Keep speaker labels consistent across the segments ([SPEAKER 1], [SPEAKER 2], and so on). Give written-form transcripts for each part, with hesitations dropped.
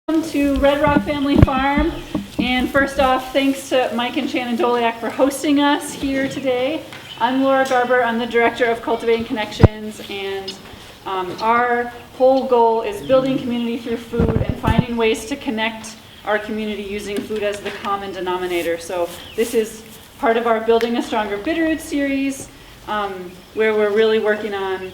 [SPEAKER 1] Welcome to Red Rock Family Farm, and first off, thanks to Mike and Shannon Doliak for hosting us here today. I'm Laura Garber, I'm the Director of Cultivating Connections, and our whole goal is building community through food and finding ways to connect our community using food as the common denominator. So this is part of our Building a Stronger Bitterroot series, where we're really working on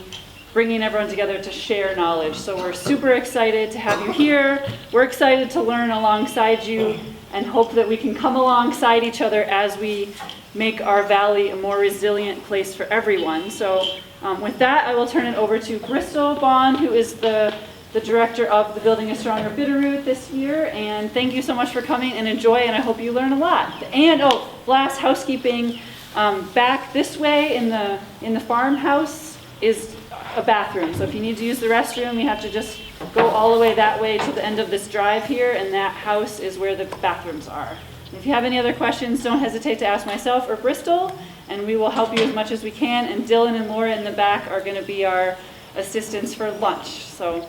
[SPEAKER 1] bringing everyone together to share knowledge. So we're super excited to have you here. We're excited to learn alongside you and hope that we can come alongside each other as we make our valley a more resilient place for everyone. So with that, I will turn it over to Bristol Bond, who is the director of the Building a Stronger Bitterroot this year. And thank you so much for coming, and enjoy, and I hope you learn a lot. And last housekeeping, back this way in the farmhouse is a bathroom. So if you need to use the restroom, you have to just go all the way that way to the end of this drive here, and that house is where the bathrooms are. And if you have any other questions, don't hesitate to ask myself or Bristol, and we will help you as much as we can. And Dillon and Laura in the back are going to be our assistants for lunch. So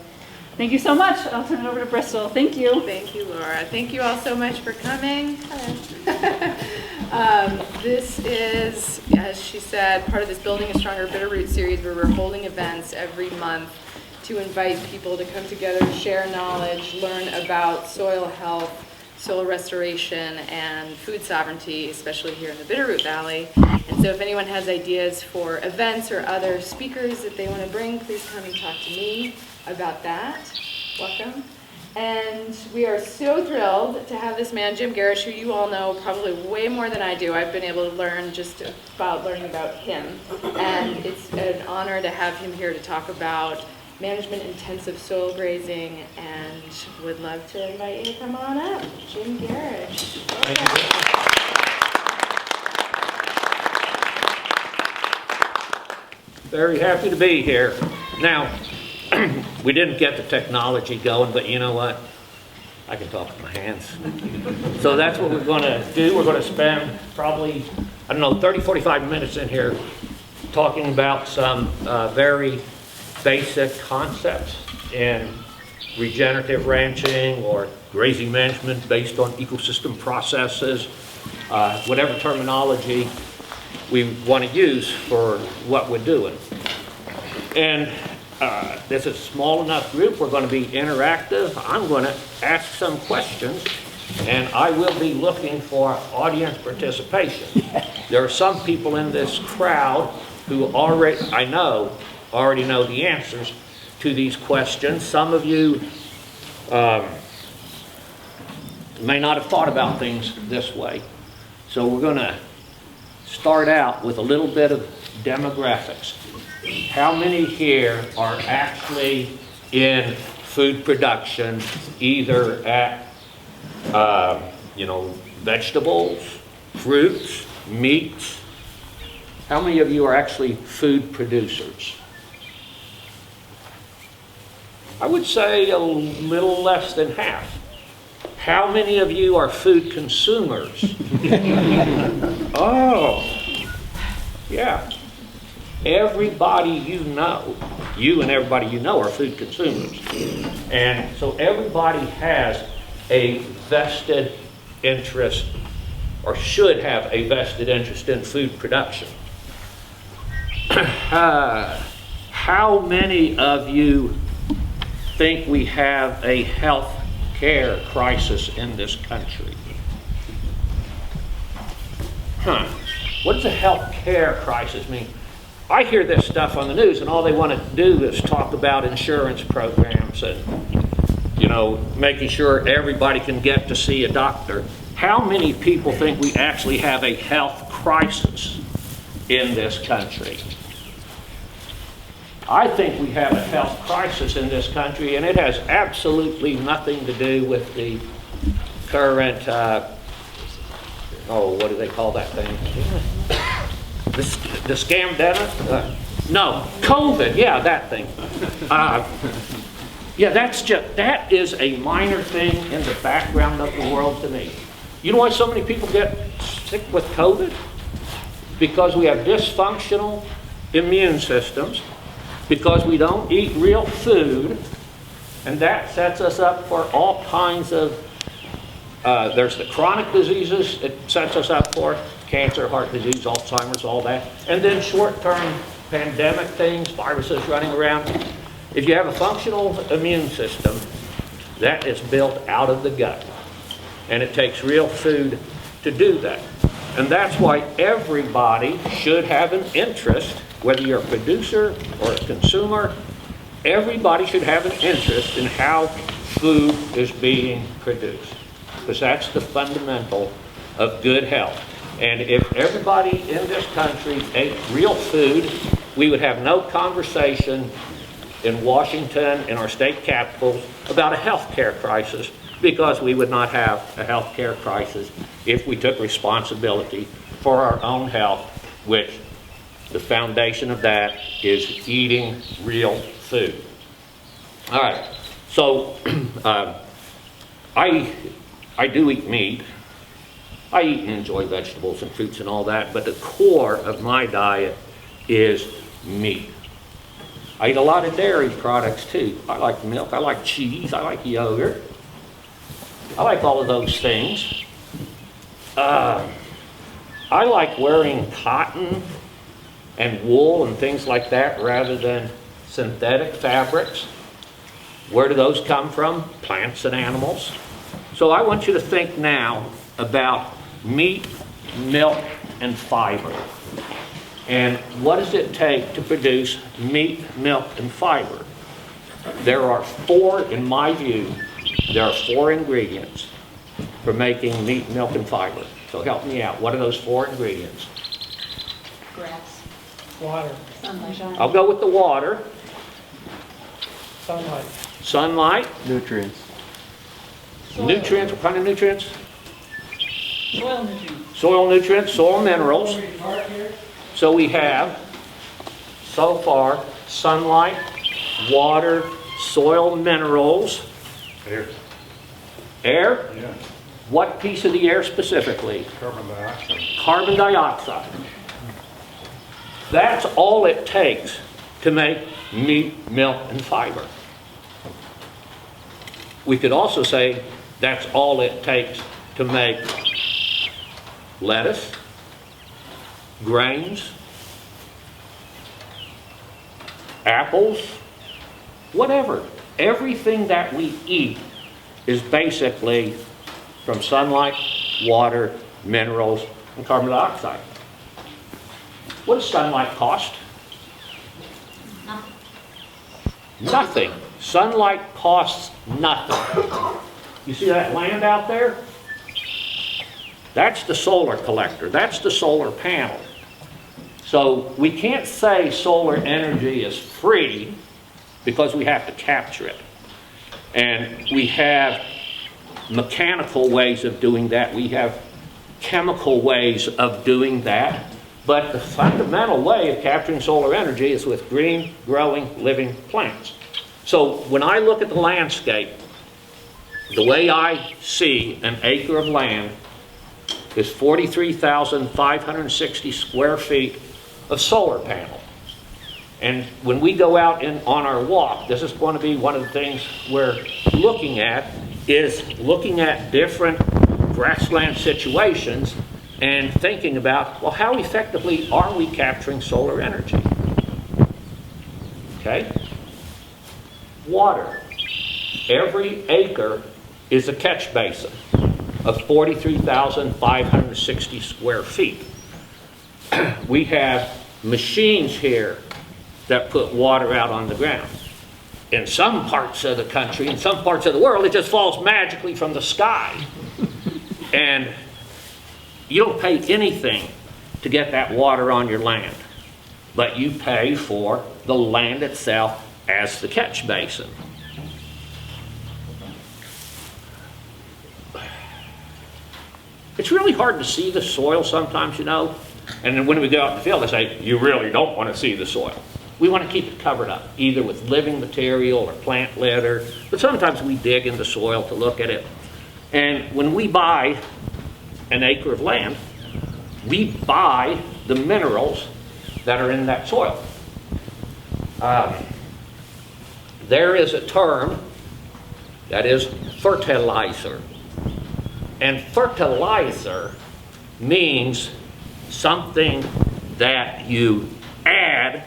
[SPEAKER 1] thank you so much. I'll turn it over to Bristol. Thank you.
[SPEAKER 2] Thank you, Laura. Thank you all so much for coming. This is, as she said, part of this Building a Stronger Bitterroot series, where we're holding events every month to invite people to come together, share knowledge, learn about soil health, soil restoration, and food sovereignty, especially here in the Bitterroot Valley. And so if anyone has ideas for events or other speakers that they want to bring, please come and talk to me about that. Welcome. And we are so thrilled to have this man, Jim Gerrish, who you all know probably way more than I do. I've been able to learn just about learning about him. And it's an honor to have him here to talk about Management Intensive Soil Grazing, and would love to invite you to come on up. Jim Gerrish.
[SPEAKER 3] Very happy to be here. Now, we didn't get the technology going, but you know what? I can talk with my hands. So that's what we're going to do. We're going to spend probably, 30, 45 minutes in here talking about some very basic concepts in regenerative ranching or grazing management based on ecosystem processes, whatever terminology we want to use for what we're doing. And this is a small enough group. We're going to be interactive. I'm going to ask some questions, and I will be looking for audience participation. There are some people in this crowd who already know the answers to these questions. Some of you may not have thought about things this way. So we're going to start out with a little bit of demographics. How many here are actually in food production, either at, vegetables, fruits, meats? How many of you are actually food producers? I would say a little less than half. How many of you are food consumers? Oh, yeah. Everybody you and everybody you know are food consumers. And so everybody has a vested interest, or should have a vested interest in food production. How many of you think we have a health care crisis in this country? What does a health care crisis mean? I hear this stuff on the news, and all they want to do is talk about insurance programs and, making sure everybody can get to see a doctor. How many people think we actually have a health crisis in this country? I think we have a health crisis in this country, and it has absolutely nothing to do with the current, what do they call that thing? The scam data? No, COVID. Yeah, that thing. That is a minor thing in the background of the world to me. You know why so many people get sick with COVID? Because we have dysfunctional immune systems, because we don't eat real food, And that sets us up for all kinds of, there's the chronic diseases it sets us up for, cancer, heart disease, Alzheimer's, all that. And then short-term pandemic things, viruses running around. If you have a functional immune system, that is built out of the gut. And it takes real food to do that. And that's why everybody should have an interest, whether you're a producer or a consumer, everybody should have an interest in how food is being produced. Because that's the fundamental of good health. And if everybody in this country ate real food, we would have no conversation in Washington, in our state capitals, about a health care crisis, because we would not have a health care crisis if we took responsibility for our own health, which the foundation of that is eating real food. All right, so I do eat meat. I eat and enjoy vegetables and fruits and all that, but the core of my diet is meat. I eat a lot of dairy products too. I like milk, I like cheese, I like yogurt. I like all of those things. I like wearing cotton and wool and things like that rather than synthetic fabrics. Where do those come from? Plants and animals. So I want you to think now about meat, milk, and fiber. And what does it take to produce meat, milk, and fiber? There are four, in my view, there are four ingredients for making meat, milk, and fiber. So help me out. What are those four ingredients?
[SPEAKER 4] Grass.
[SPEAKER 5] Water.
[SPEAKER 4] Sunlight.
[SPEAKER 3] I'll go with the water.
[SPEAKER 5] Sunlight.
[SPEAKER 3] Sunlight.
[SPEAKER 6] Nutrients.
[SPEAKER 3] Nutrients. What kind of nutrients?
[SPEAKER 5] Soil nutrients.
[SPEAKER 3] Soil nutrients, soil minerals. So we have, so far, sunlight, water, soil minerals.
[SPEAKER 7] Air.
[SPEAKER 3] Air?
[SPEAKER 7] Yeah.
[SPEAKER 3] What piece of the air specifically?
[SPEAKER 7] Carbon dioxide.
[SPEAKER 3] Carbon dioxide. That's all it takes to make meat, milk, and fiber. We could also say that's all it takes to make lettuce, grains, apples, whatever. Everything that we eat is basically from sunlight, water, minerals, and carbon dioxide. What does sunlight cost? Nothing. Sunlight costs nothing. You see that land out there? That's the solar collector. That's the solar panel. So we can't say solar energy is free because we have to capture it. And we have mechanical ways of doing that. We have chemical ways of doing that. But the fundamental way of capturing solar energy is with green, growing, living plants. So when I look at the landscape, the way I see an acre of land is 43,560 square feet of solar panel. And when we go out on our walk, this is going to be one of the things we're looking at, is looking at different grassland situations and thinking about, well, how effectively are we capturing solar energy? Okay? Water. Every acre is a catch basin of 43,560 square feet. We have machines here that put water out on the ground. In some parts of the country, in some parts of the world, it just falls magically from the sky. And you don't pay anything to get that water on your land, but you pay for the land itself as the catch basin. It's really hard to see the soil sometimes, you know. And then when we go out in the field, they say, you really don't want to see the soil. We want to keep it covered up, either with living material or plant litter. But sometimes we dig in the soil to look at it. And when we buy an acre of land, we buy the minerals that are in that soil. There is a term That is fertilizer. And fertilizer means something that you add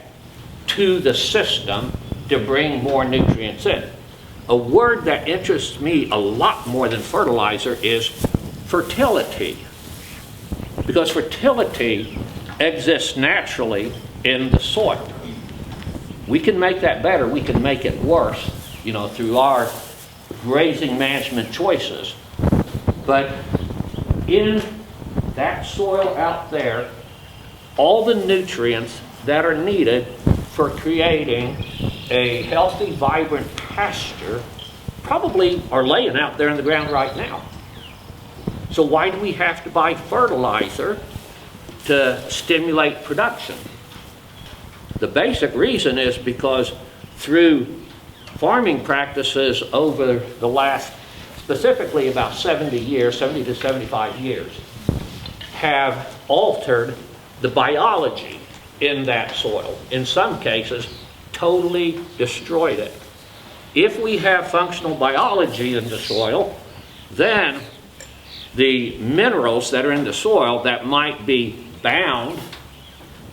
[SPEAKER 3] to the system to bring more nutrients in. A word that interests me a lot more than fertilizer is fertility. Because fertility exists naturally in the soil. We can make that better, we can make it worse, through our grazing management choices. But in that soil out there, all the nutrients that are needed for creating a healthy, vibrant pasture probably are laying out there in the ground right now. So why do we have to buy fertilizer to stimulate production? The basic reason is because through farming practices over the last, specifically about 70 to 75 years, have altered the biology in that soil. In some cases, totally destroyed it. If we have functional biology in the soil, then the minerals that are in the soil that might be bound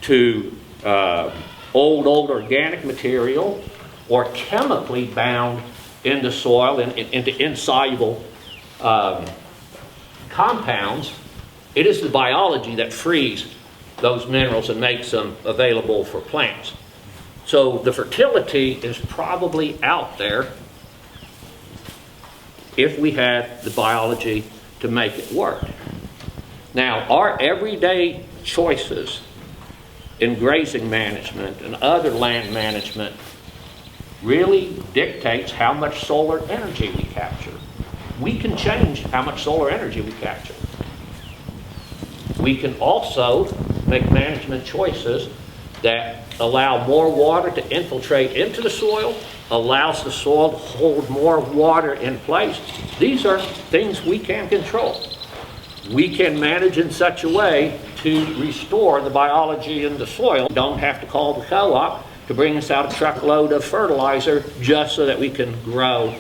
[SPEAKER 3] to old organic material or chemically bound in the soil into insoluble compounds, it is the biology that frees those minerals and makes them available for plants. So the fertility is probably out there if we had the biology to make it work. Now, our everyday choices in grazing management and other land management really dictates how much solar energy we capture. We can change how much solar energy we capture. We can also make management choices that allow more water to infiltrate into the soil, allows the soil to hold more water in place. These are things we can control. We can manage in such a way to restore the biology in the soil. We don't have to call the co-op to bring us out a truckload of fertilizer just so that we can grow,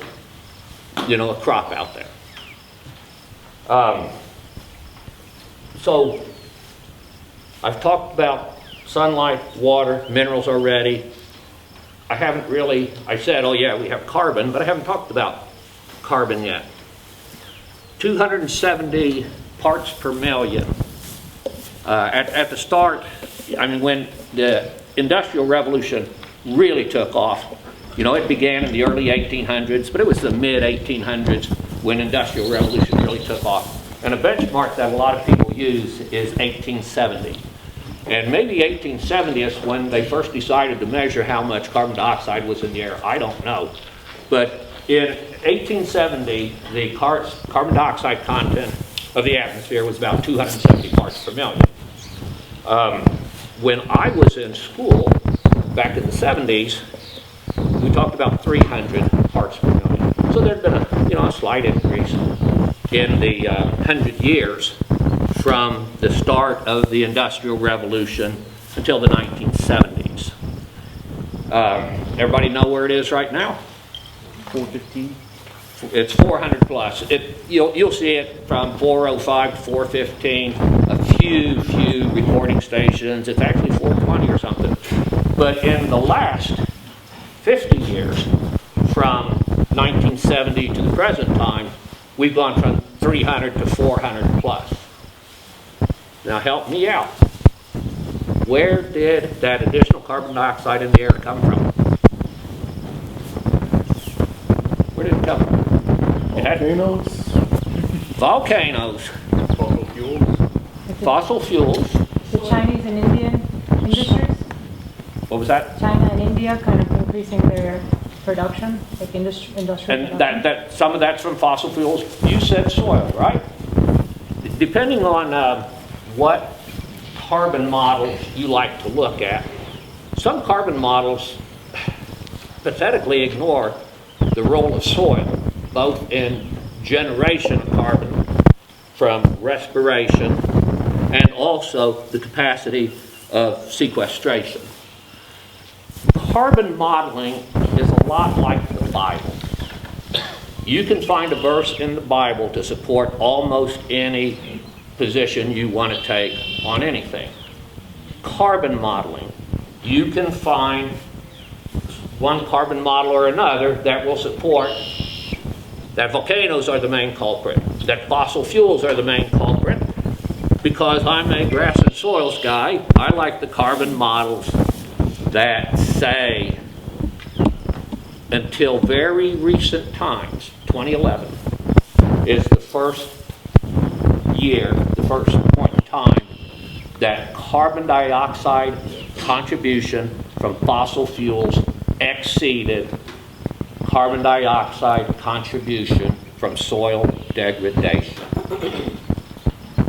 [SPEAKER 3] a crop out there. So I've talked about sunlight, water, minerals already. I said, oh yeah, we have carbon, but I haven't talked about carbon yet. 270 parts per million. At the start, when the Industrial Revolution really took off, it began in the early 1800s, but it was the mid-1800s when Industrial Revolution really took off. And a benchmark that a lot of people use is 1870. And maybe 1870 is when they first decided to measure how much carbon dioxide was in the air. I don't know. But in 1870, the carbon dioxide content of the atmosphere was about 270 parts per million. When I was in school, back in the 70s, we talked about 300 parts per million. So there'd been a slight increase in the 100 years from the start of the Industrial Revolution until the 1970s. Everybody know where it is right now?
[SPEAKER 6] 415.
[SPEAKER 3] It's 400 plus. You'll see it from 405 to 415. A few recording stations. It's actually 420 or something. But in the last 50 years, from 1970 to the present time, we've gone from 300 to 400 plus. Now help me out. Where did that additional carbon dioxide in the air come from? Where did it come from? Volcanoes. Fossil fuels.
[SPEAKER 4] The Chinese and Indian industries,
[SPEAKER 3] What was that?
[SPEAKER 4] China and India kind of increasing their production, like industrial
[SPEAKER 3] And
[SPEAKER 4] production.
[SPEAKER 3] that some of that's from fossil fuels. You said soil, right? Depending on what carbon models you like to look at, some carbon models pathetically ignore the role of soil, both in generation of carbon from respiration and also the capacity of sequestration. Carbon modeling is a lot like the Bible. You can find a verse in the Bible to support almost any position you want to take on anything. Carbon modeling. You can find one carbon model or another that will support that volcanoes are the main culprit, that fossil fuels are the main culprit. Because I'm a grass and soils guy, I like the carbon models that say, until very recent times, 2011 is the first year, the first point in time that carbon dioxide contribution from fossil fuels exceeded carbon dioxide contribution from soil degradation.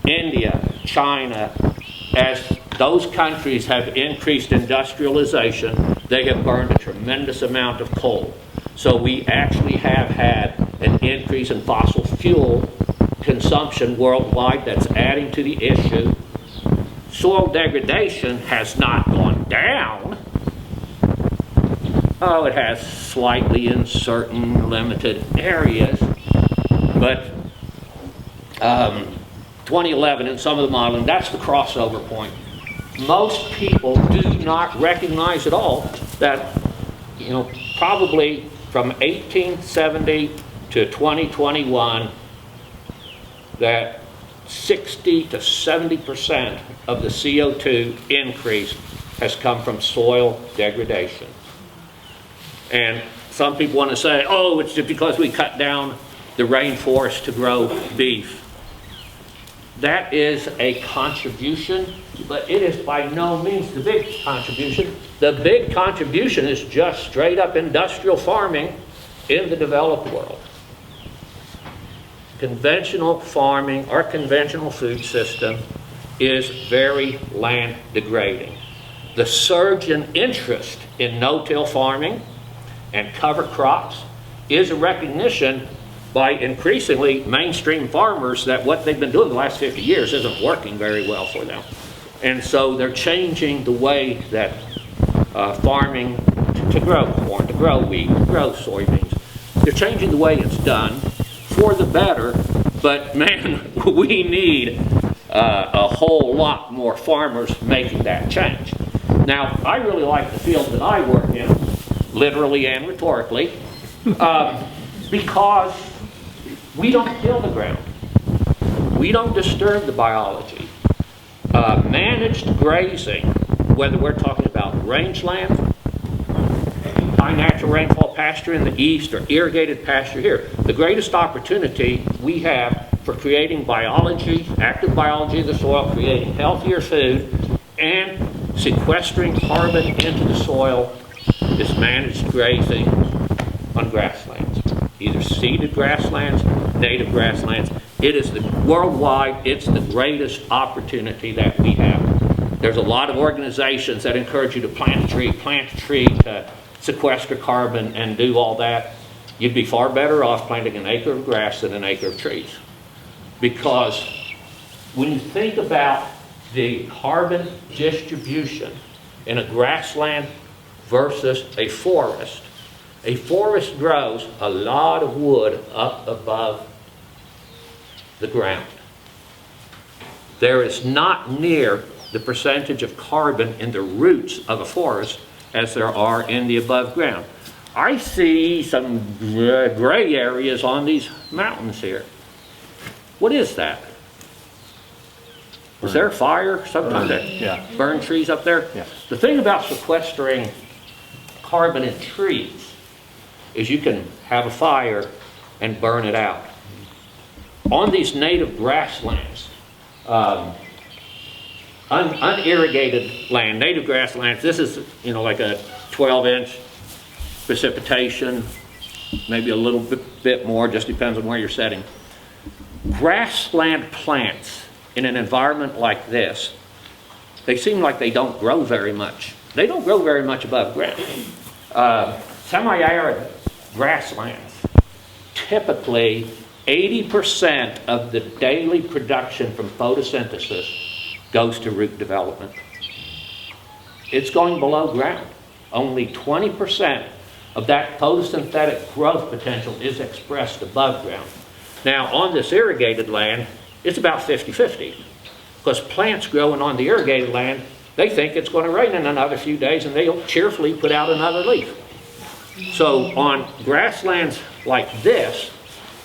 [SPEAKER 3] India, China, as those countries have increased industrialization, they have burned a tremendous amount of coal. So we actually have had an increase in fossil fuel consumption worldwide that's adding to the issue. Soil degradation has not gone down. Oh, it has slightly in certain limited areas, but 2011 in some of the modeling, that's the crossover point. Most people do not recognize at all that, probably from 1870 to 2021, that 60 to 70% of the CO2 increase has come from soil degradation. And some people want to say, oh, it's just because we cut down the rainforest to grow beef. That is a contribution, but it is by no means the big contribution. The big contribution is just straight up industrial farming in the developed world. Conventional farming, our conventional food system, is very land degrading. The surge in interest in no-till farming and cover crops is a recognition by increasingly mainstream farmers that what they've been doing the last 50 years isn't working very well for them. And so they're changing the way that farming to grow corn, to grow wheat, to grow soybeans. They're changing the way it's done for the better, but man, we need a whole lot more farmers making that change. Now, I really like the field that I work in, literally and rhetorically, because we don't kill the ground. We don't disturb the biology. Managed grazing, whether we're talking about rangeland, high natural rainfall pasture in the east, or irrigated pasture here, the greatest opportunity we have for creating biology, active biology of the soil, creating healthier food, and sequestering carbon into the soil is managed grazing on grasslands. Either seeded grasslands, native grasslands. It is worldwide, it's the greatest opportunity that we have. There's a lot of organizations that encourage you to plant a tree to sequester carbon and do all that. You'd be far better off planting an acre of grass than an acre of trees. Because when you think about the carbon distribution in a grassland versus a forest grows a lot of wood up above the ground. There is not near the percentage of carbon in the roots of a forest as there are in the above ground. I see some gray areas on these mountains here. What is that? Is there a fire sometime that burn trees up there?
[SPEAKER 6] Yeah.
[SPEAKER 3] The thing about sequestering carbon in trees is you can have a fire and burn it out. On these native grasslands, unirrigated land, native grasslands, this is like a 12-inch precipitation, maybe a little bit more, just depends on where you're setting. Grassland plants in an environment like this, they seem like they don't grow very much. They don't grow very much above ground. Semi-arid grasslands, typically 80% of the daily production from photosynthesis goes to root development. It's going below ground. Only 20% of that photosynthetic growth potential is expressed above ground. Now, on this irrigated land, it's about 50-50. Because plants growing on the irrigated land, they think it's going to rain in another few days, and they'll cheerfully put out another leaf. So on grasslands like this,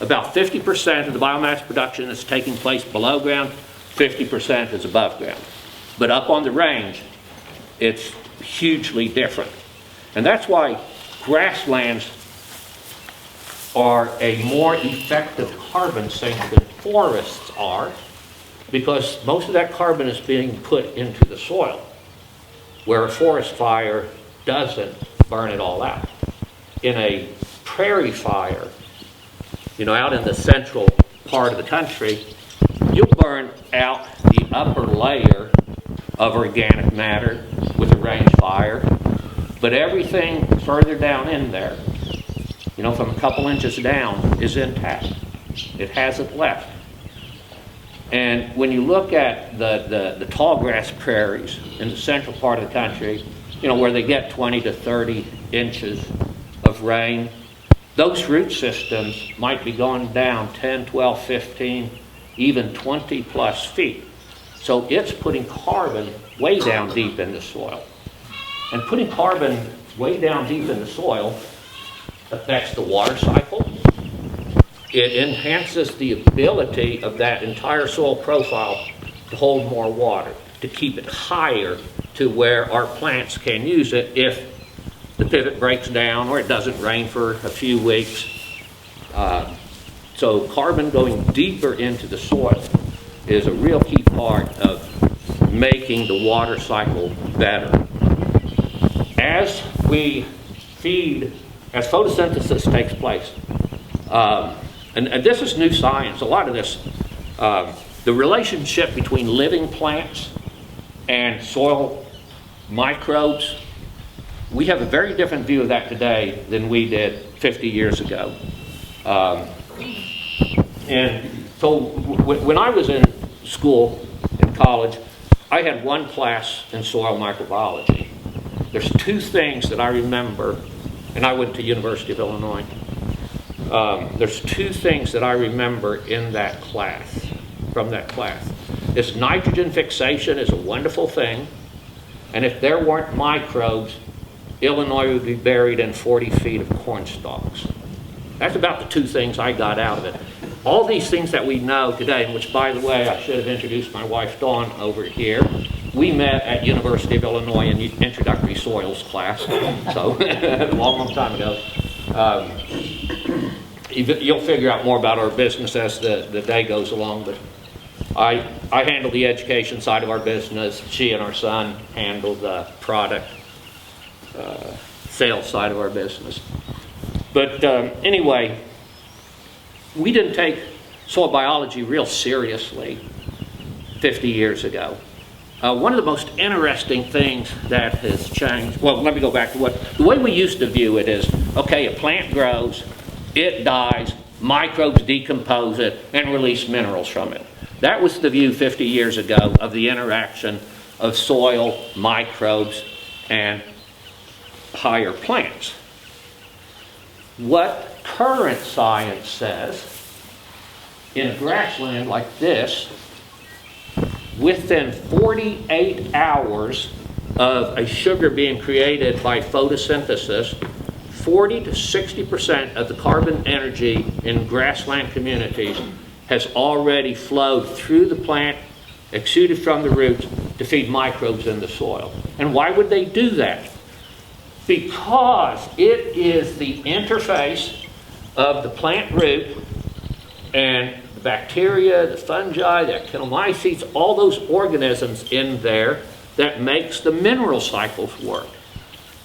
[SPEAKER 3] about 50% of the biomass production is taking place below ground, 50% is above ground. But up on the range, it's hugely different. And that's why grasslands are a more effective carbon sink than forests are, because most of that carbon is being put into the soil, where a forest fire doesn't burn it all out. In a prairie fire, out in the central part of the country, you'll burn out the upper layer of organic matter with a range fire, but everything further down in there, from a couple inches down, is intact. It hasn't left. And when you look at the tall grass prairies in the central part of the country, where they get 20 to 30 inches of rain, those root systems might be going down 10, 12, 15, even 20 plus feet. So it's putting carbon way down deep in the soil. And putting carbon way down deep in the soil affects the water cycle. It enhances the ability of that entire soil profile to hold more water, to keep it higher to where our plants can use it if the pivot breaks down or it doesn't rain for a few weeks. So carbon going deeper into the soil is a real key part of making the water cycle better. As we feed, as photosynthesis takes place, and this is new science, a lot of this, the relationship between living plants and soil microbes, we have a very different view of that today than we did 50 years ago. And so when I was in school, in college, I had one class in soil microbiology. There's two things that I remember, and I went to University of Illinois. There's two things that I remember in that class, from that class. This nitrogen fixation is a wonderful thing, and if there weren't microbes, Illinois would be buried in 40 feet of corn stalks. That's about the two things I got out of it. All these things that we know today, and which, by the way, I should have introduced my wife Dawn over here. We met at University of Illinois in the introductory soils class, so a long time ago. You'll figure out more about our business as the day goes along, but I handle the education side of our business. She and our son handle the product sales side of our business. But anyway, we didn't take soil biology real seriously 50 years ago. One of the most interesting things that has changed, well, let me go back to the way we used to view it is, okay, a plant grows, it dies, microbes decompose it, and release minerals from it. That was the view 50 years ago of the interaction of soil, microbes, and higher plants. What current science says, in a grassland like this, within 48 hours of a sugar being created by photosynthesis, 40 to 60% of the carbon energy in grassland communities has already flowed through the plant, exuded from the roots to feed microbes in the soil. And why would they do that? Because it is the interface of the plant root and the bacteria, the fungi, the actinomycetes, all those organisms in there that makes the mineral cycles work.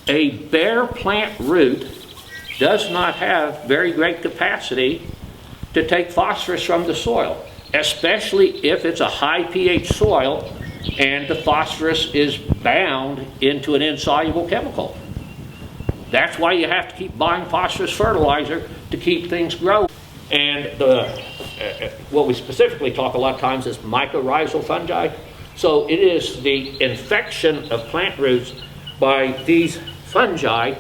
[SPEAKER 3] A bare plant root does not have very great capacity to take phosphorus from the soil, especially if it's a high pH soil and the phosphorus is bound into an insoluble chemical. That's why you have to keep buying phosphorus fertilizer to keep things growing. And what we specifically talk a lot of times is mycorrhizal fungi. So it is the infection of plant roots by these fungi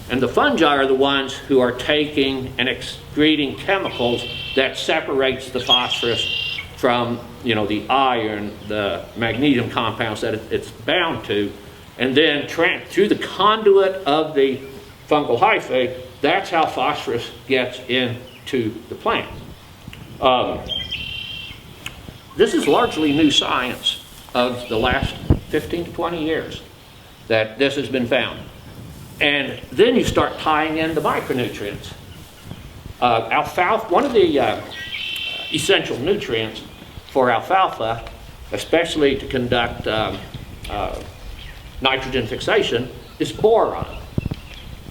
[SPEAKER 3] And the fungi are the ones who are taking and excreting chemicals that separates the phosphorus from, the iron, the magnesium compounds that it's bound to, and then through the conduit of the fungal hyphae, that's how phosphorus gets into the plant. This is largely new science of the last 15 to 20 years that this has been found. And then you start tying in the micronutrients. Alfalfa, one of the essential nutrients for alfalfa, especially to conduct nitrogen fixation, is boron.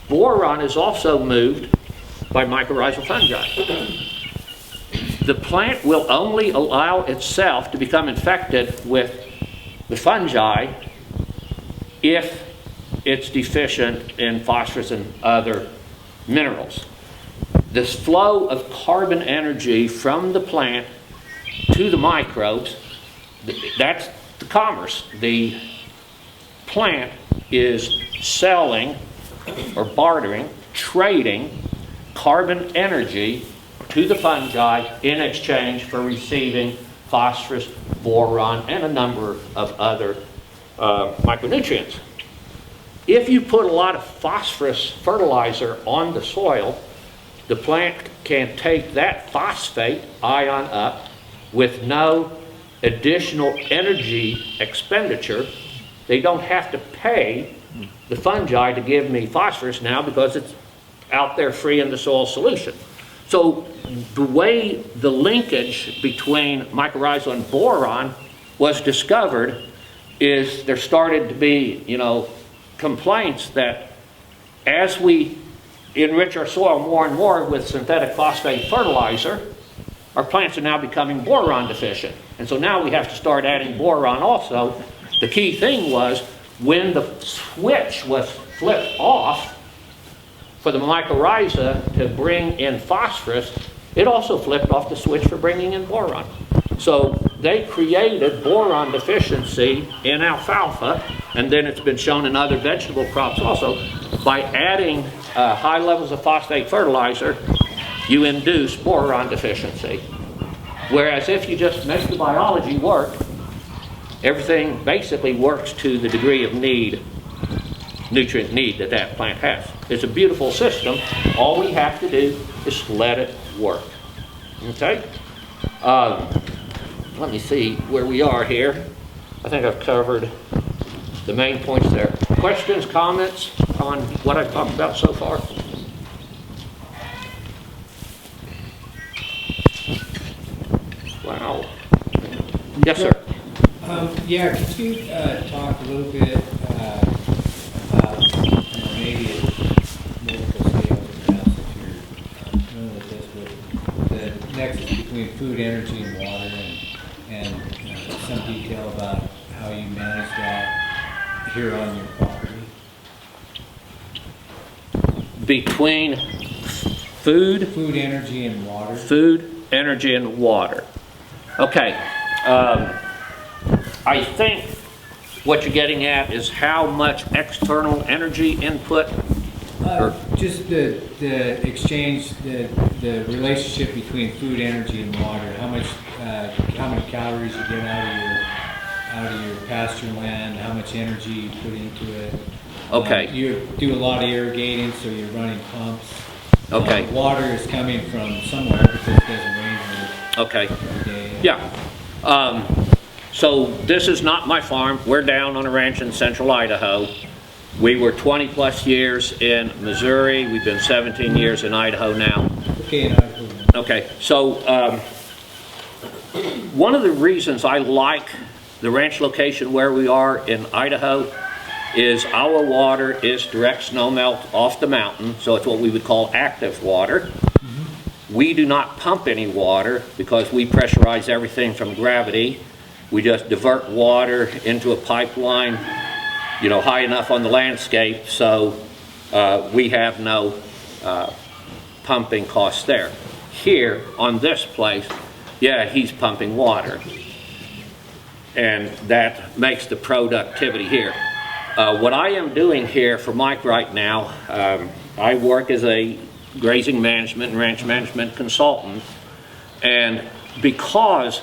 [SPEAKER 3] Boron is also moved by mycorrhizal fungi. The plant will only allow itself to become infected with the fungi if it's deficient in phosphorus and other minerals. This flow of carbon energy from the plant to the microbes, that's the commerce. The plant is selling or bartering, trading carbon energy to the fungi in exchange for receiving phosphorus, boron, and a number of other micronutrients. If you put a lot of phosphorus fertilizer on the soil, the plant can take that phosphate ion up with no additional energy expenditure. They don't have to pay the fungi to give me phosphorus now because it's out there free in the soil solution. So the way the linkage between mycorrhizal and boron was discovered is there started to be, complaints that as we enrich our soil more and more with synthetic phosphate fertilizer, our plants are now becoming boron deficient. And so now we have to start adding boron also. The key thing was when the switch was flipped off for the mycorrhiza to bring in phosphorus, it also flipped off the switch for bringing in boron. So they created boron deficiency in alfalfa, and then it's been shown in other vegetable crops also. By adding high levels of phosphate fertilizer, you induce boron deficiency. Whereas if you just make the biology work, everything basically works to the degree of nutrient need that plant has. It's a beautiful system. All we have to do is let it work. Okay? Let me see where we are here. I think I've covered the main points there. Questions, comments on what I've talked about so far? Wow. Yes, sir.
[SPEAKER 7] Yeah, could you talk a little bit about maybe at local scale, perhaps, if you're familiar with this, but the nexus between food, energy, and water, and some detail about how you manage that here on your property?
[SPEAKER 3] Between food?
[SPEAKER 7] Food, energy, and water.
[SPEAKER 3] Food, energy, and water. Okay. I think what you're getting at is how much external energy input?
[SPEAKER 7] Just the exchange, the relationship between food, energy, and water. How many calories you get out of your pasture land? How much energy you put into it?
[SPEAKER 3] Okay.
[SPEAKER 7] You do a lot of irrigating, so you're running pumps.
[SPEAKER 3] Okay.
[SPEAKER 7] Water is coming from somewhere because it doesn't rain
[SPEAKER 3] Okay.
[SPEAKER 7] every day.
[SPEAKER 3] Yeah. So this is not my farm. We're down on a ranch in central Idaho. We were 20 plus years in Missouri. We've been 17 years in Idaho now.
[SPEAKER 7] Okay, and Idaho.
[SPEAKER 3] Okay, so one of the reasons I like the ranch location where we are in Idaho is our water is direct snowmelt off the mountain, so it's what we would call active water. We do not pump any water because we pressurize everything from gravity. We just divert water into a pipeline, high enough on the landscape, so we have no pumping costs there. Here, on this place, yeah, he's pumping water. And that makes the productivity here. What I am doing here for Mike right now, I work as a grazing management and ranch management consultant, and because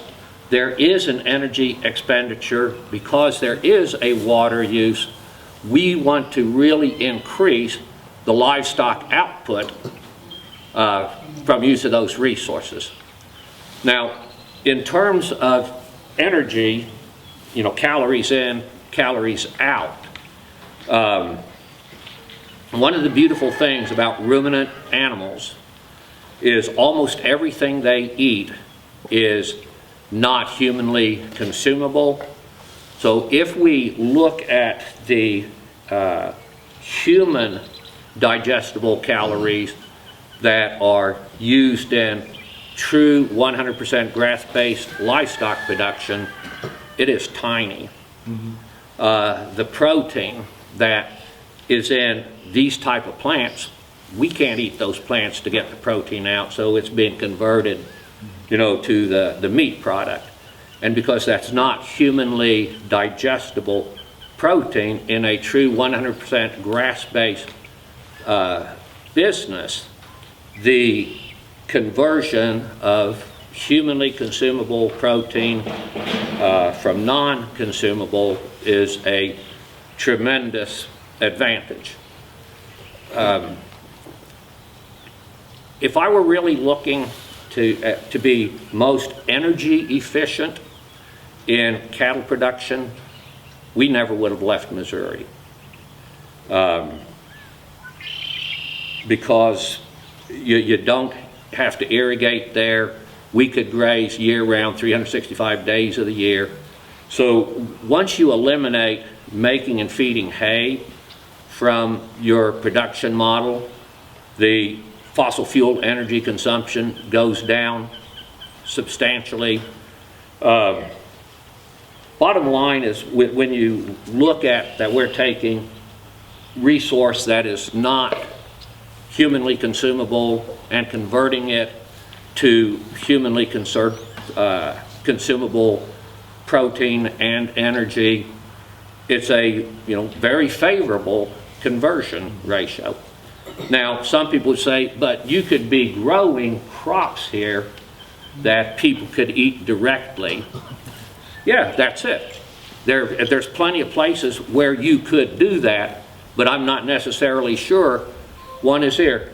[SPEAKER 3] there is an energy expenditure, because there is a water use, we want to really increase the livestock output from use of those resources. Now, in terms of energy, you know, calories in, calories out, one of the beautiful things about ruminant animals is almost everything they eat is not humanly consumable. So if we look at the human digestible calories that are used in true 100% grass-based livestock production, it is tiny. The protein that is in these type of plants, we can't eat those plants to get the protein out, so it's being converted, you know, to the meat product. And because that's not humanly digestible protein in a true 100% grass-based business, the conversion of humanly consumable protein from non-consumable is a tremendous advantage. If I were really looking to be most energy efficient in cattle production, we never would have left Missouri. Because you don't have to irrigate there. We could graze year-round, 365 days of the year. So once you eliminate making and feeding hay from your production model, the fossil fuel energy consumption goes down substantially. Bottom line is, when you look at that, we're taking resource that is not humanly consumable and converting it to humanly consumable protein and energy. It's a very favorable conversion ratio. Now, some people would say, but you could be growing crops here that people could eat directly. Yeah, that's it. There's plenty of places where you could do that, but I'm not necessarily sure. One is here.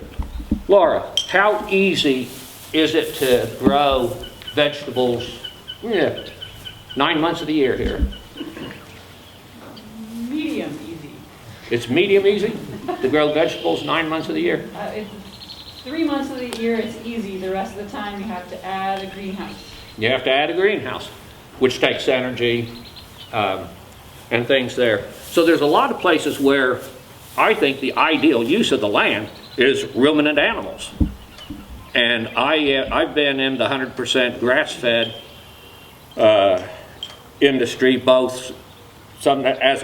[SPEAKER 3] Laura, how easy is it to grow vegetables 9 months of the year here?
[SPEAKER 5] Medium easy.
[SPEAKER 3] It's medium easy to grow vegetables 9 months of the year?
[SPEAKER 1] 3 months of the year it's easy. The rest of the time you have to add a greenhouse.
[SPEAKER 3] You have to add a greenhouse, which takes energy and things there. So there's a lot of places where I think the ideal use of the land is ruminant animals. And I've been in the 100% grass-fed industry, both some as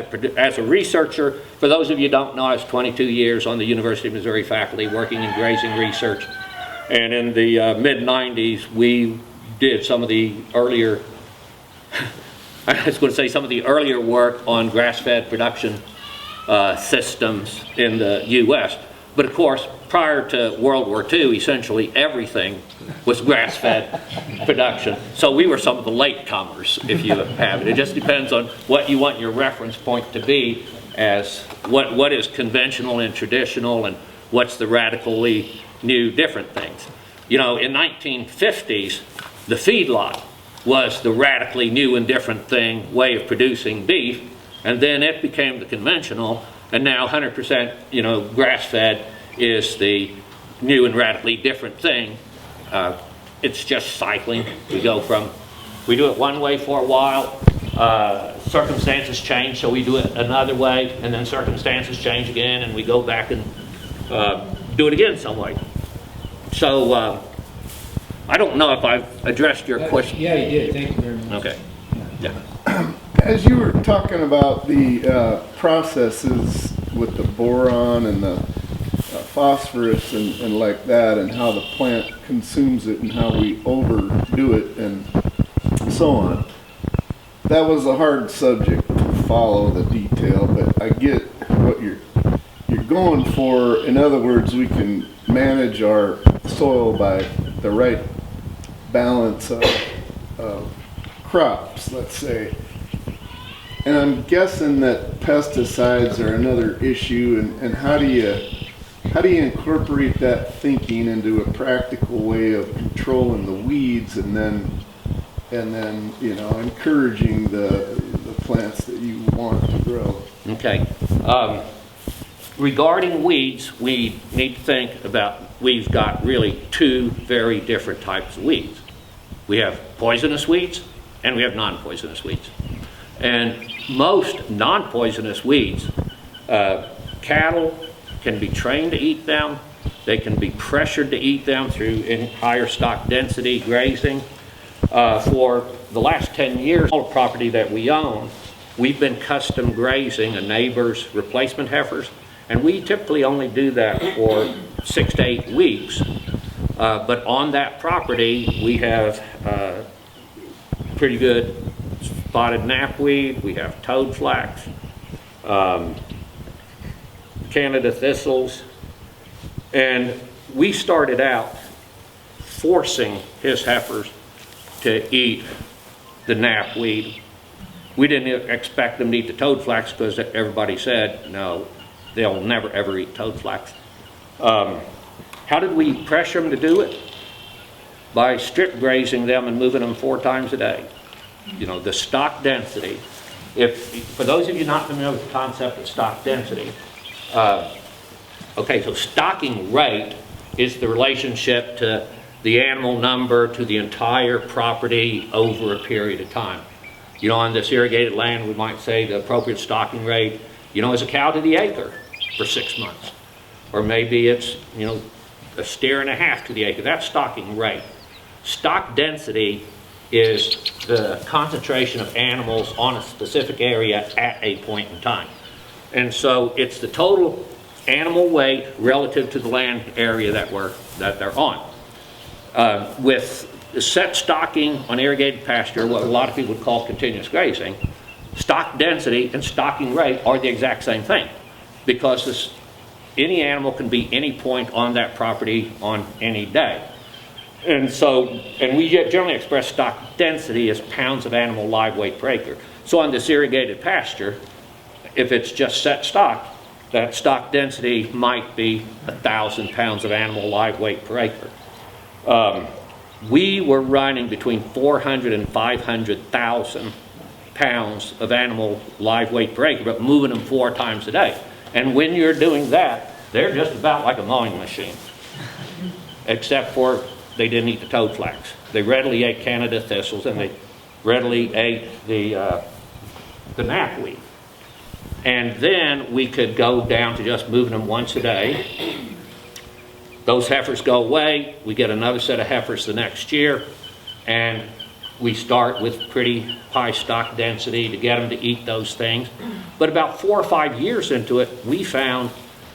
[SPEAKER 3] a researcher. For those of you who don't know, I was 22 years on the University of Missouri faculty working in grazing research. And in the mid-90s, we did some of the earlier, I was going to say some of the earlier work on grass-fed production systems in the U.S. But of course, prior to World War II, essentially everything was grass-fed production. So we were some of the latecomers, if you have it. It just depends on what you want your reference point to be as what is conventional and traditional and what's the radically new different things. You know, in 1950s, the feedlot was the radically new and different way of producing beef, and then it became the conventional, and now 100% grass-fed is the new and radically different thing. It's just cycling. We do it one way for a while, circumstances change, so we do it another way, and then circumstances change again, and we go back and do it again some way. So I don't know if I've addressed your question.
[SPEAKER 7] Yeah, you did. Thank you very much.
[SPEAKER 3] Okay. Yeah.
[SPEAKER 8] As you were talking about the processes with the boron and the phosphorus and like that, and how the plant consumes it and how we overdo it and so on, that was a hard subject to follow the detail, but I get what you're you're going for, in other words, we can manage our soil by the right balance of crops, let's say. And I'm guessing that pesticides are another issue, and how do you incorporate that thinking into a practical way of controlling the weeds and then you know, encouraging the plants that you want to grow?
[SPEAKER 3] Okay. Regarding weeds, we need to think about, we've got really two very different types of weeds. We have poisonous weeds and we have non-poisonous weeds. And most non-poisonous weeds, cattle can be trained to eat them. They can be pressured to eat them through higher stock density grazing. For the last 10 years, all the property that we own, we've been custom grazing a neighbor's replacement heifers, and we typically only do that for 6 to 8 weeks. But on that property, we have pretty good spotted knapweed, we have toadflax, Canada thistles, and we started out forcing his heifers to eat the knapweed. We didn't expect them to eat the toadflax because everybody said, no, they'll never ever eat toadflax. How did we pressure them to do it? By strip grazing them and moving them 4 times a day. You know, the stock density. For those of you not familiar with the concept of stock density, okay, so stocking rate is the relationship to the animal number to the entire property over a period of time. You know, on this irrigated land, we might say the appropriate stocking rate, you know, is a cow to the acre for 6 months. Or maybe it's, you know, a steer and a half to the acre. That's stocking rate. Stock density is the concentration of animals on a specific area at a point in time. And so it's the total animal weight relative to the land area that they're on. With set stocking on irrigated pasture, what a lot of people would call continuous grazing, stock density and stocking rate are the exact same thing, because any animal can be any point on that property on any day. And we generally express stock density as pounds of animal live weight per acre. So on this irrigated pasture, if it's just set stock, that stock density might be 1,000 pounds of animal live weight per acre. We were running between 400 and 500,000 pounds of animal live weight per acre, but moving them 4 times a day. And when you're doing that, they're just about like a mowing machine, except for they didn't eat the toadflax. They readily ate Canada thistles, and they readily ate the knapweed. And then we could go down to just moving them once a day. Those heifers go away. We get another set of heifers the next year, and we start with pretty high stock density to get them to eat those things. But about 4 or 5 years into it, we found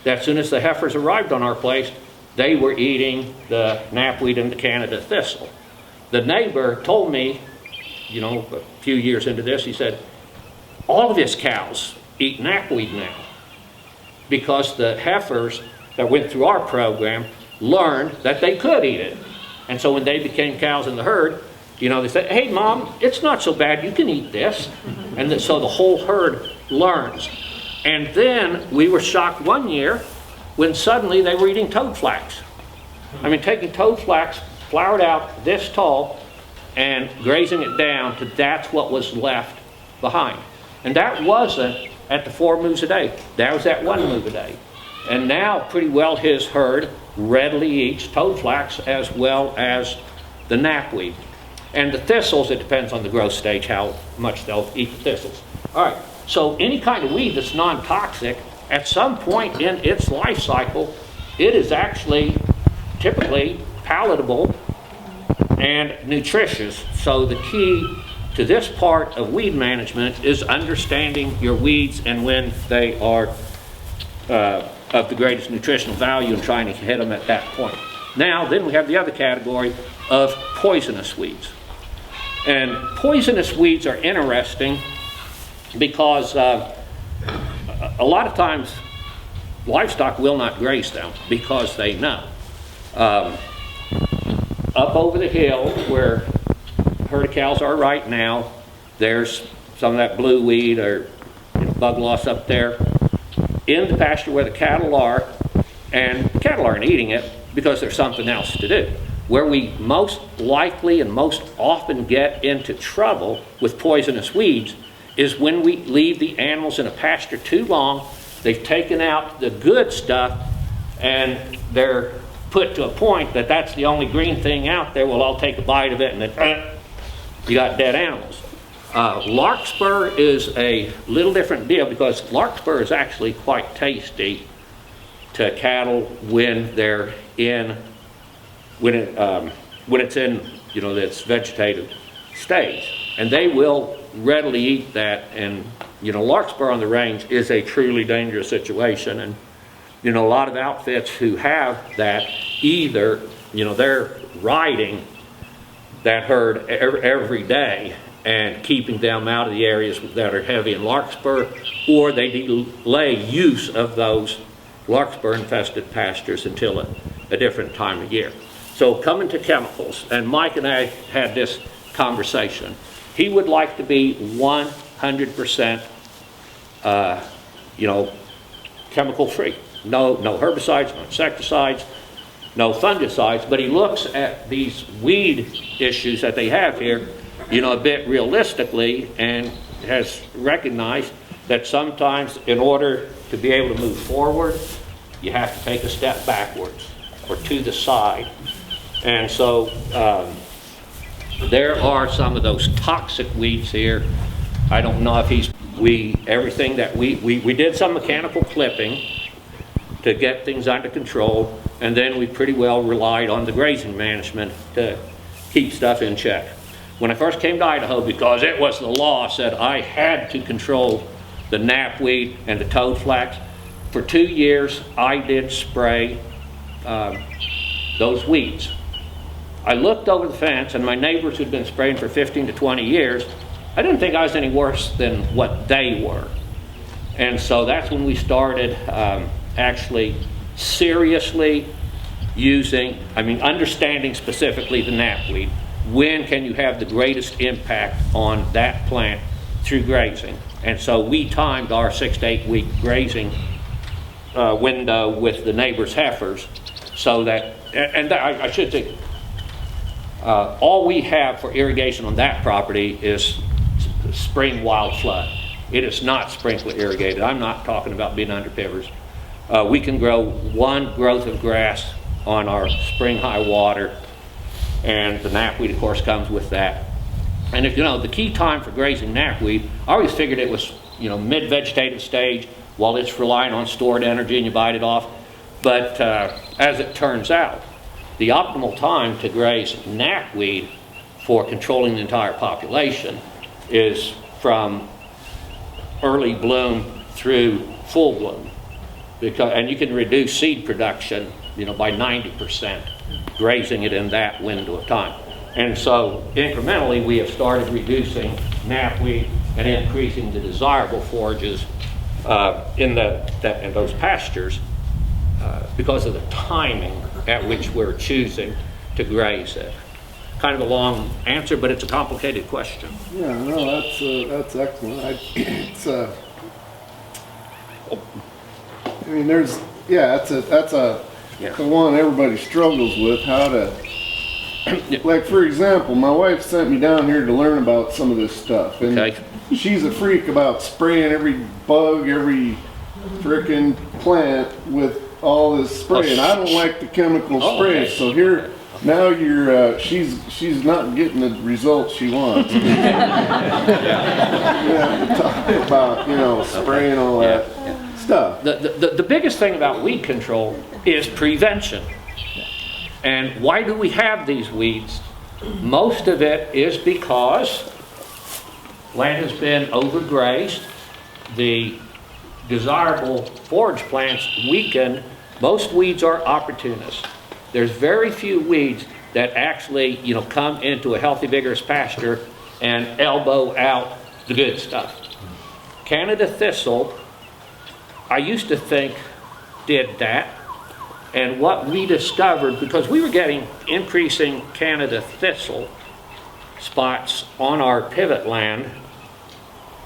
[SPEAKER 3] that as soon as the heifers arrived on our place, they were eating the knapweed and the Canada thistle. The neighbor told me, you know, a few years into this, he said, all of his cows eat knapweed now, because the heifers that went through our program learned that they could eat it. And so when they became cows in the herd, you know, they said, hey mom, it's not so bad, you can eat this. And so the whole herd learns. And then we were shocked one year when suddenly they were eating toadflax. I mean, taking toadflax, floured out this tall, and grazing it down to that's what was left behind. And that wasn't at the 4 moves a day. That was at 1 move a day. And now pretty well his herd readily eats toadflax as well as the knapweed. And the thistles, it depends on the growth stage how much they'll eat the thistles. All right, so any kind of weed that's non-toxic, at some point in its life cycle, it is actually typically palatable and nutritious. So the key to this part of weed management is understanding your weeds and when they are of the greatest nutritional value and trying to hit them at that point. Now, then we have the other category of poisonous weeds. And poisonous weeds are interesting because a lot of times, livestock will not graze them because they know. Up over the hill where herd of cows are right now, there's some of that blue weed or bug loss up there. In the pasture where the cattle are, and the cattle aren't eating it because there's something else to do. Where we most likely and most often get into trouble with poisonous weeds is when we leave the animals in a pasture too long. They've taken out the good stuff and they're put to a point that that's the only green thing out there. Well, I'll take a bite of it and then you got dead animals. Larkspur is a little different deal because larkspur is actually quite tasty to cattle when they're in, when it's in, this vegetative stage. And they will readily eat that. And, larkspur on the range is a truly dangerous situation. And, a lot of outfits who have that, either, they're riding that herd every day and keeping them out of the areas that are heavy in larkspur, or they delay use of those larkspur-infested pastures until a different time of year. So coming to chemicals, and Mike and I had this conversation. He would like to be 100% chemical-free. No herbicides, no insecticides, no fungicides, but he looks at these weed issues that they have here, a bit realistically, and has recognized that sometimes in order to be able to move forward, you have to take a step backwards or to the side. And so there are some of those toxic weeds here. I don't know if everything that we did some mechanical clipping to get things under control, and then we pretty well relied on the grazing management to keep stuff in check. When I first came to Idaho, because it was the law, said I had to control the knapweed and the toadflax. For 2 years, I did spray those weeds. I looked over the fence, and my neighbors who'd been spraying for 15 to 20 years, I didn't think I was any worse than what they were. And so that's when we started actually seriously understanding specifically the knapweed. When can you have the greatest impact on that plant through grazing? And so we timed our 6 to 8 week grazing window with the neighbors' heifers, so that, and I should say, all we have for irrigation on that property is spring wild flood. It is not sprinkler irrigated. I'm not talking about being under pivers. We can grow one growth of grass on our spring high water, and the knapweed, of course, comes with that. And if the key time for grazing knapweed, I always figured it was mid-vegetative stage while it's relying on stored energy and you bite it off. But as it turns out, the optimal time to graze knapweed for controlling the entire population is from early bloom through full bloom, and you can reduce seed production by 90% grazing it in that window of time. And so incrementally we have started reducing knapweed and increasing the desirable forages in those pastures because of the timing at which we're choosing to graze it. Kind of a long answer, but it's a complicated question.
[SPEAKER 8] Yeah, no, that's excellent. That's the one everybody struggles with, how to, like, for example, my wife sent me down here to learn about some of this stuff, and she's a freak about spraying every bug, every frickin' plant with all this spray, and I don't like the chemical spray, so here, now she's not getting the results she wants. You have to talk about, spraying all that stuff.
[SPEAKER 3] The biggest thing about weed control is prevention. And why do we have these weeds? Most of it is because land has been overgrazed, the desirable forage plants weakened. Most weeds are opportunists. There's very few weeds that actually, come into a healthy, vigorous pasture and elbow out the good stuff. Canada thistle, I used to think did that. And what we discovered, because we were getting increasing Canada thistle spots on our pivot land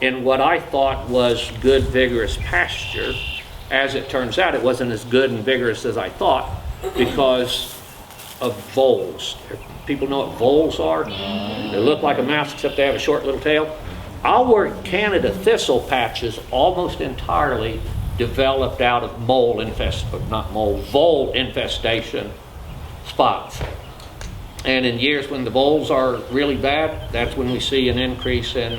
[SPEAKER 3] in what I thought was good, vigorous pasture. As it turns out, it wasn't as good and vigorous as I thought because of voles. People know what voles are? They look like a mouse except they have a short little tail. Our Canada thistle patches almost entirely developed out of vole infestation spots. And in years when the voles are really bad, that's when we see an increase in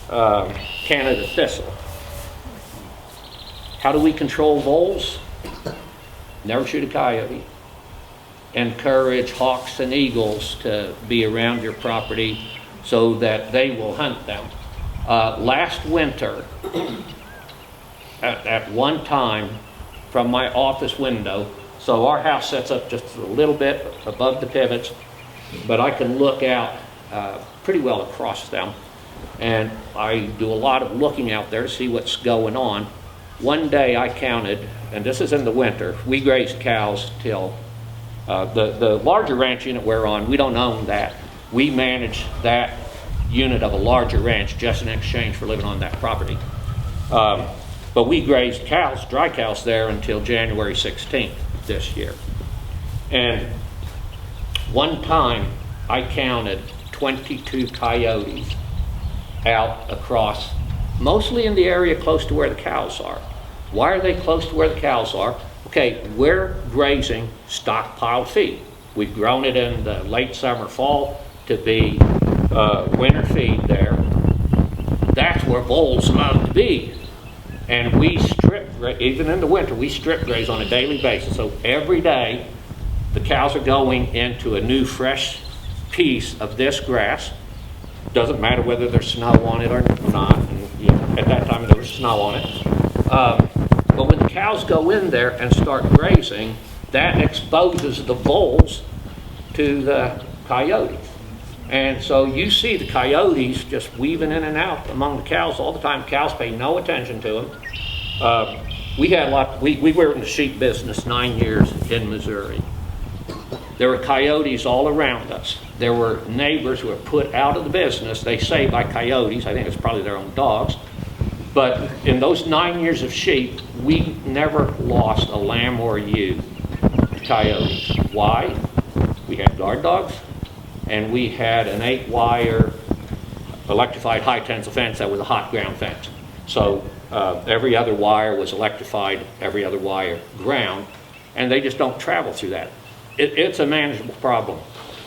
[SPEAKER 3] Canada thistle. How do we control voles? Never shoot a coyote. Encourage hawks and eagles to be around your property so that they will hunt them. Last winter, at one time, from my office window, so our house sets up just a little bit above the pivots, but I can look out pretty well across them. And I do a lot of looking out there to see what's going on. One day I counted, and this is in the winter, we grazed cows till the larger ranch unit we're on, we don't own that. We manage that unit of a larger ranch just in exchange for living on that property. But we grazed cows, dry cows there until January 16th this year. And one time I counted 22 coyotes out across, mostly in the area close to where the cows are. Why are they close to where the cows are? Okay, we're grazing stockpile feed. We've grown it in the late summer, fall to be winter feed there. That's where voles love to be. And we even in the winter, we strip graze on a daily basis. So every day, the cows are going into a new fresh piece of this grass. Doesn't matter whether there's snow on it or not. And, at that time, there was snow on it. But when the cows go in there and start grazing, that exposes the voles to the coyotes. And so you see the coyotes just weaving in and out among the cows all the time. Cows pay no attention to them. We were in the sheep business 9 years in Missouri. There were coyotes all around us. There were neighbors who were put out of the business, they say by coyotes. I think it's probably their own dogs. But in those 9 years of sheep, we never lost a lamb or a ewe to coyotes. Why? We had guard dogs, and we had an 8-wire electrified high tensile fence that was a hot ground fence. So every other wire was electrified, every other wire ground, and they just don't travel through that. It's a manageable problem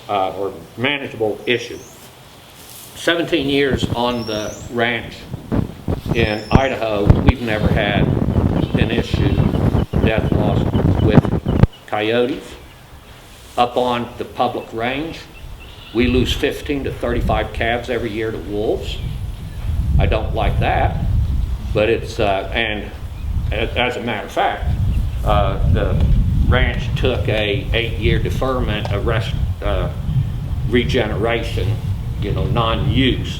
[SPEAKER 3] or manageable issue. 17 years on the ranch in Idaho, we've never had an issue, death loss with coyotes. Up on the public range, we lose 15 to 35 calves every year to wolves. I don't like that, but it's, and as a matter of fact, the ranch took a 8-year deferment of regeneration, non-use,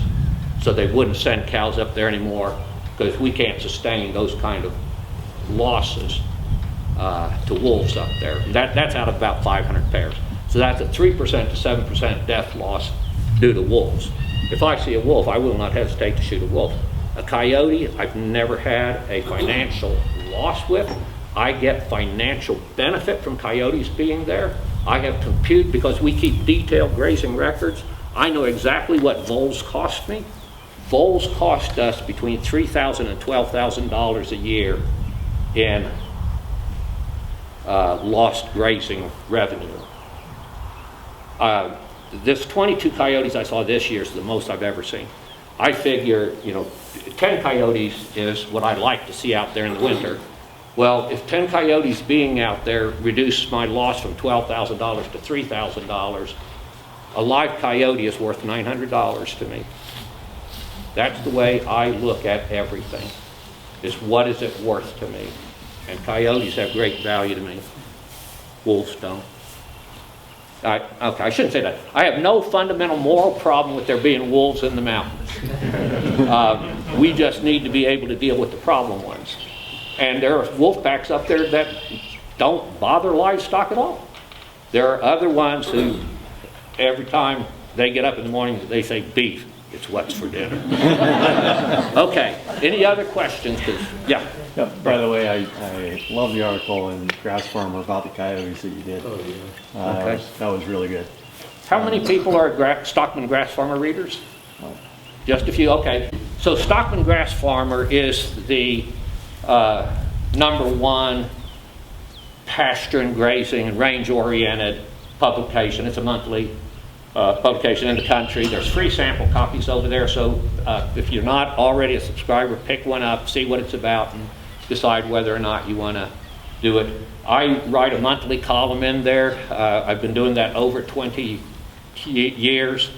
[SPEAKER 3] so they wouldn't send cows up there anymore because we can't sustain those kind of losses to wolves up there. That's out of about 500 pairs. So that's a 3% to 7% death loss due to wolves. If I see a wolf, I will not hesitate to shoot a wolf. A coyote, I've never had a financial loss with. I get financial benefit from coyotes being there. I have computed, because we keep detailed grazing records, I know exactly what voles cost me. Voles cost us between $3,000 and $12,000 a year in lost grazing revenue. This 22 coyotes I saw this year is the most I've ever seen. I figure, 10 coyotes is what I like to see out there in the winter. Well, if 10 coyotes being out there reduces my loss from $12,000 to $3,000, a live coyote is worth $900 to me. That's the way I look at everything, is what is it worth to me? And coyotes have great value to me. Wolves don't. Okay, I shouldn't say that. I have no fundamental moral problem with there being wolves in the mountains. We just need to be able to deal with the problem ones. And there are wolf packs up there that don't bother livestock at all. There are other ones who, every time they get up in the morning, they say, beef, it's what's for dinner. Okay, any other questions? 'Cause, yeah.
[SPEAKER 6] Yeah, by the way, I love the article in Grass Farmer about the coyotes that you did.
[SPEAKER 3] Oh, yeah. Okay.
[SPEAKER 6] That was really good.
[SPEAKER 3] How many people are Stockman Grass Farmer readers? Just a few, okay. So Stockman Grass Farmer is the #1 pasture and grazing and range-oriented publication. It's a monthly publication in the country. There's free sample copies over there, so if you're not already a subscriber, pick one up, see what it's about, and decide whether or not you want to do it. I write a monthly column in there. I've been doing that over 20 years,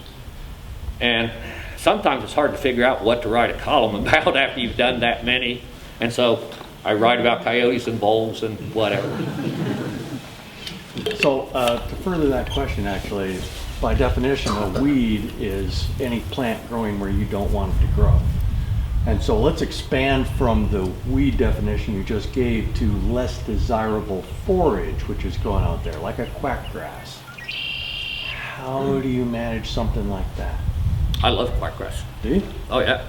[SPEAKER 3] and sometimes it's hard to figure out what to write a column about after you've done that many, and so I write about coyotes and bulls and whatever.
[SPEAKER 6] So to further that question, actually, by definition, a weed is any plant growing where you don't want it to grow. And so let's expand from the weed definition you just gave to less desirable forage, which is growing out there, like a quackgrass. How do you manage something like that?
[SPEAKER 3] I love quackgrass.
[SPEAKER 6] Do you?
[SPEAKER 3] Oh yeah.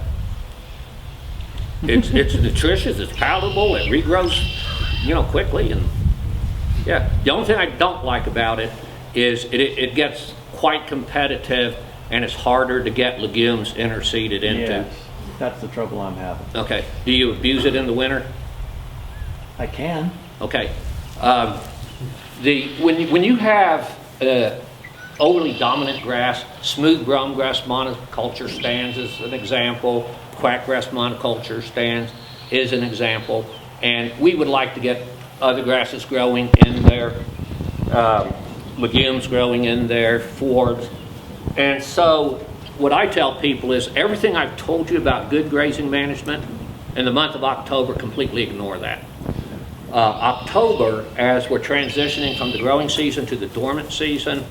[SPEAKER 3] It's nutritious, it's palatable, it regrows, quickly, and yeah. The only thing I don't like about it is it gets quite competitive, and it's harder to get legumes interseeded into.
[SPEAKER 6] Yes, that's the trouble I'm having.
[SPEAKER 3] Okay. Do you abuse it in the winter?
[SPEAKER 6] I can.
[SPEAKER 3] Okay. When you have overly dominant grass, smooth brome grass monoculture stands is an example. Quackgrass monoculture stands is an example. And we would like to get other grasses growing in there, legumes growing in there, forbs. And so what I tell people is everything I've told you about good grazing management in the month of October, completely ignore that. October, as we're transitioning from the growing season to the dormant season,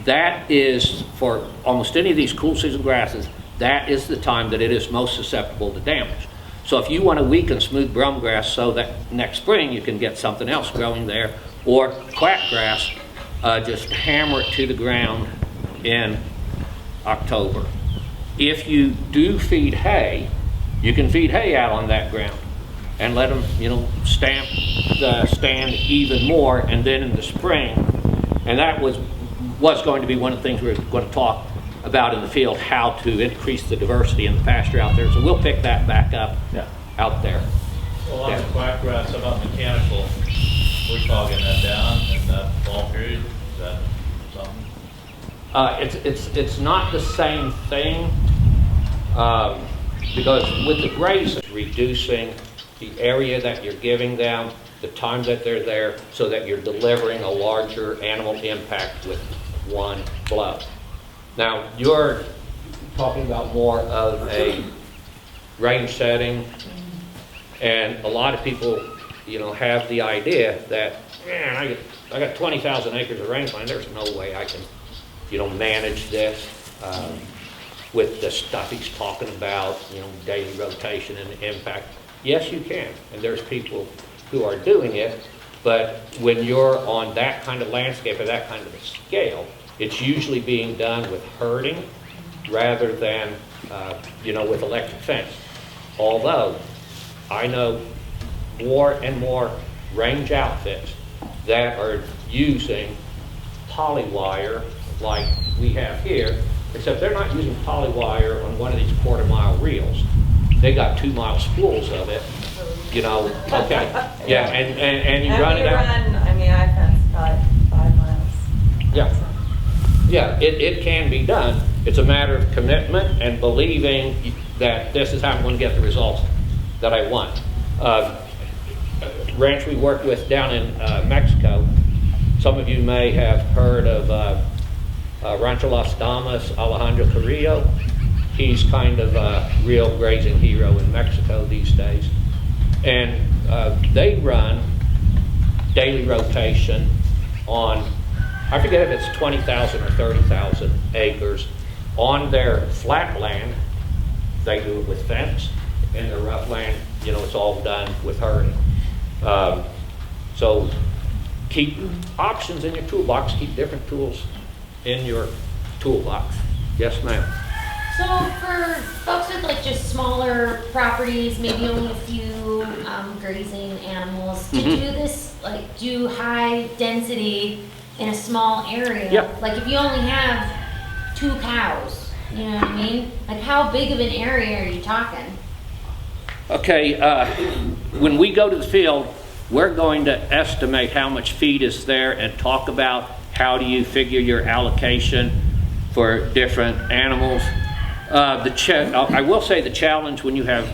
[SPEAKER 3] that is, for almost any of these cool season grasses, that is the time that it is most susceptible to damage. So if you want to weaken smooth brome grass so that next spring you can get something else growing there, or quackgrass, just hammer it to the ground in October. If you do feed hay, you can feed hay out on that ground and let them, stamp the stand even more, and then in the spring, and that was going to be one of the things we were going to talk about in the field, how to increase the diversity in the pasture out there. So we'll pick that back up out there.
[SPEAKER 9] Well, on the quackgrass, about mechanical, we're fogging that down in that fall period. Is that something?
[SPEAKER 3] It's not the same thing because with the grazing, reducing the area that you're giving them, the time that they're there, so that you're delivering a larger animal impact with one blow. Now, you're talking about more of a range setting, and a lot of people, have the idea that, man, I got 20,000 acres of rangeland. There's no way I can, manage this with the stuff he's talking about, daily rotation and impact. Yes, you can, and there's people who are doing it, but when you're on that kind of landscape or that kind of a scale, it's usually being done with herding rather than, with electric fence. Although, I know more and more range outfits that are using polywire like we have here, except they're not using polywire on one of these quarter-mile reels. They got 2-mile spools of it, okay. Yeah, and you run it out.
[SPEAKER 10] I fence probably 5 miles.
[SPEAKER 3] Yeah. Yeah, it can be done. It's a matter of commitment and believing that this is how I'm going to get the results that I want. Ranch we worked with down in Mexico, some of you may have heard of Rancho Las Damas, Alejandro Carrillo. He's kind of a real grazing hero in Mexico these days. And they run daily rotation on, I forget if it's 20,000 or 30,000 acres. On their flat land, they do it with fence. In their rough land, it's all done with herding. So keep options in your toolbox, keep different tools in your toolbox. Yes, ma'am.
[SPEAKER 11] So for folks with like just smaller properties, maybe only a few grazing animals, to do this, like do high density in a small area.
[SPEAKER 3] Yep.
[SPEAKER 11] Like if you only have 2 cows, you know what I mean? Like how big of an area are you talking?
[SPEAKER 3] Okay, when we go to the field, we're going to estimate how much feed is there and talk about how do you figure your allocation for different animals. I will say the challenge when you have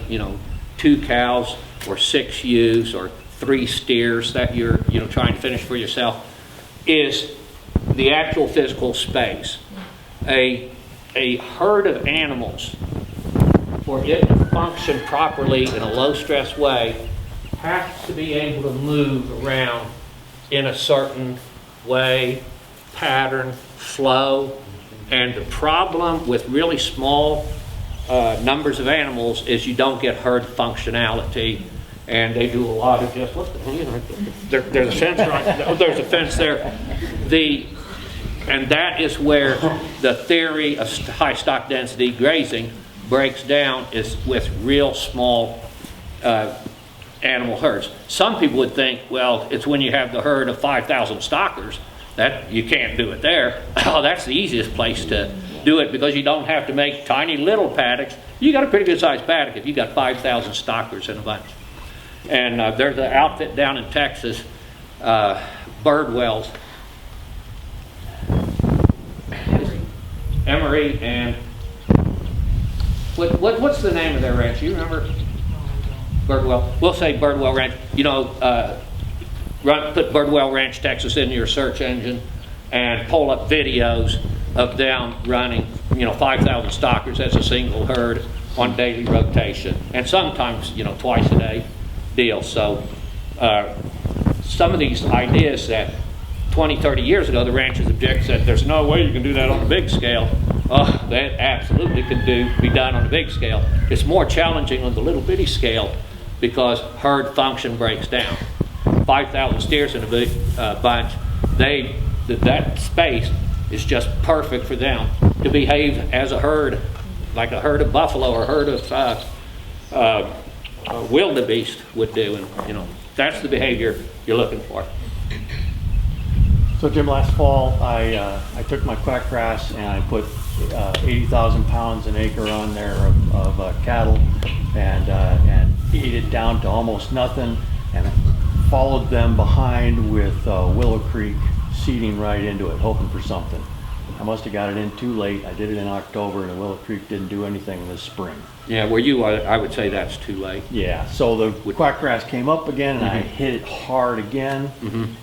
[SPEAKER 3] 2 cows or 6 ewes or 3 steers that you're trying to finish for yourself is the actual physical space. A herd of animals, for it to function properly in a low stress way, has to be able to move around in a certain way, pattern, flow. And the problem with really small numbers of animals is you don't get herd functionality, and they do a lot of just there's a fence right. Oh, there's a fence there. And that is where the theory of high stock density grazing breaks down, is with real small animal herds. Some people would think, well, it's when you have the herd of 5,000 stockers that you can't do it there. Oh, that's the easiest place to do it because you don't have to make tiny little paddocks. You got a pretty good sized paddock if you got 5,000 stockers in a bunch. And there's an outfit down in Texas, Birdwell's, Emery, and what's the name of their ranch? You remember? Birdwell. We'll say Birdwell Ranch. Put Birdwell Ranch, Texas in your search engine and pull up videos of them running, 5,000 stockers as a single herd on daily rotation, and sometimes, twice a day deal. So some of these ideas that 20, 30 years ago the ranchers objected, said there's no way you can do that on a big scale. Oh, that absolutely can be done on a big scale. It's more challenging on the little bitty scale because herd function breaks down. 5,000 steers in a big bunch, that space is just perfect for them to behave as a herd, like a herd of buffalo or a herd of wildebeest would do, and that's the behavior you're looking for.
[SPEAKER 6] So Jim, last fall I took my quackgrass and I put 80,000 pounds an acre on there of cattle, and ate it down to almost nothing, and followed them behind with Willow Creek seeding right into it, hoping for something. I must have got it in too late. I did it in October, and Willow Creek didn't do anything this spring.
[SPEAKER 3] Yeah, where you are, I would say that's too late.
[SPEAKER 6] Yeah, so the quackgrass came up again, and I hit it hard again.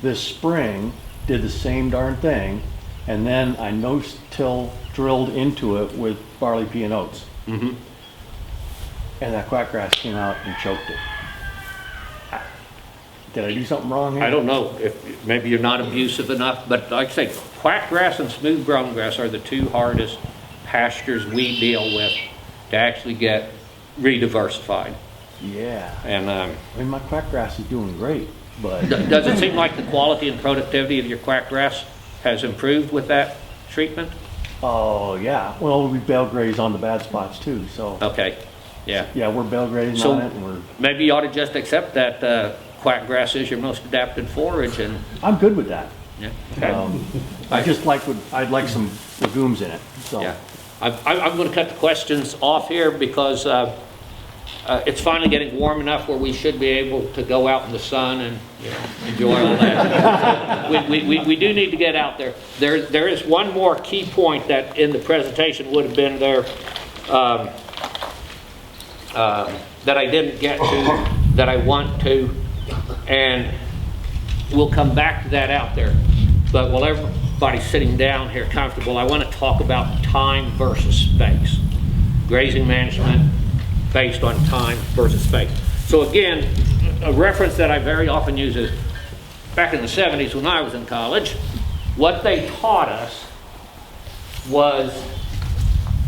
[SPEAKER 6] This spring, did the same darn thing, and then I no-till drilled into it with barley, pea, and oats. And that quackgrass came out and choked it. Did I do something wrong here?
[SPEAKER 3] I don't know if maybe you're not abusive enough, but like I say, quackgrass and smooth brome grass are the 2 hardest pastures we deal with to actually get re-diversified.
[SPEAKER 6] Yeah.
[SPEAKER 3] And
[SPEAKER 6] I mean, my quackgrass is doing great, but
[SPEAKER 3] does it seem like the quality and productivity of your quackgrass has improved with that treatment?
[SPEAKER 6] oh yeah. Well, we bale graze on the bad spots too, so
[SPEAKER 3] Okay. Yeah.
[SPEAKER 6] yeah, we're bale grazing
[SPEAKER 3] So
[SPEAKER 6] on it, and we're.
[SPEAKER 3] maybe you ought to just accept that quackgrass is your most adapted forage, and
[SPEAKER 6] I'm good with that.
[SPEAKER 3] yeah. Okay.
[SPEAKER 6] I'd like some legumes in it. So.
[SPEAKER 3] Yeah. I'm going to cut the questions off here because it's finally getting warm enough where we should be able to go out in the sun and enjoy all that. So we do need to get out there. There is one more key point that in the presentation would have been there that I didn't get to, that I want to, and we'll come back to that out there. But while everybody's sitting down here comfortable, I want to talk about time versus space. Grazing management based on time versus space. So again, a reference that I very often use is back in the 70s when I was in college, what they taught us was